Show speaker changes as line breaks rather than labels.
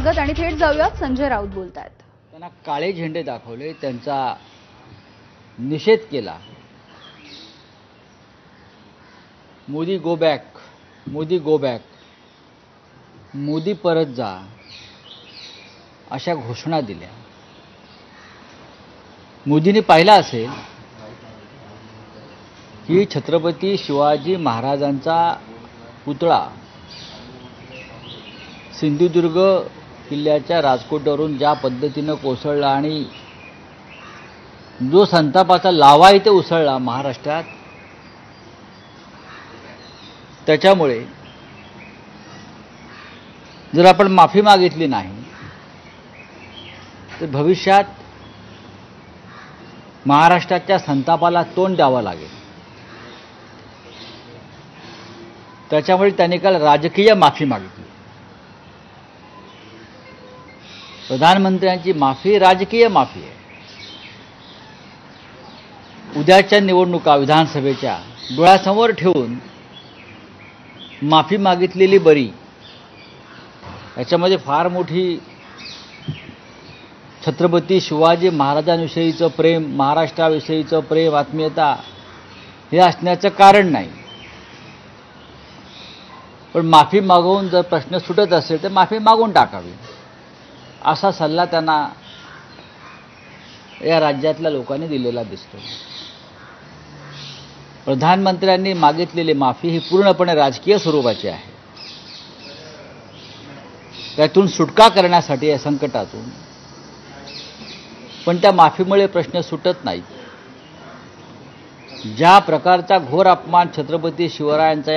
स्वागत आणि थेट जाऊयात संजय राऊत बोलतायत।
त्यांना काळे झेंडे दाखवले, त्यांचा निषेध केला। Modi go back, Modi go back, Modi परत जा, अशा घोषणा दिल्या। मोदींनी पाहिलं असेल की छत्रपती शिवाजी महाराजांचा पुतळा सिंधुदुर्ग किल्ल्याच्या राजकोटवरून ज्या पद्धतीनं कोसळला आणि जो संतापाचा लावा इथे उसळला महाराष्ट्रात, त्याच्यामुळे जर आपण माफी मागितली नाही तर भविष्यात महाराष्ट्राच्या संतापाला तोंड द्यावं लागेल। त्याच्यामुळे त्यांनी काल राजकीय माफी मागितली। प्रधानमंत्र्यांची माफी राजकीय माफी आहे। उद्याच्या निवडणुका विधानसभेच्या डोळ्यासमोर ठेवून माफी मागितलेली बरी। याच्यामध्ये फार मोठी छत्रपती शिवाजी महाराजांविषयीचं प्रेम, महाराष्ट्राविषयीचं प्रेम, आत्मीयता हे असण्याचं कारण नाही। पण माफी मागवून जर प्रश्न सुटत असेल तर माफी मागून टाकावी, असा सल्ला त्यांना या राज्यातल्या लोकांनी दिलेला दिसतो। प्रधानमंत्र्यांनी मागितलेली माफी ही पूर्णपणे राजकीय स्वरूपाची आहे। त्यातून सुटका करण्यासाठी या संकटातून, पण त्या माफीमुळे प्रश्न सुटत नाहीत। ज्या प्रकारचा घोर अपमान छत्रपती शिवरायांचा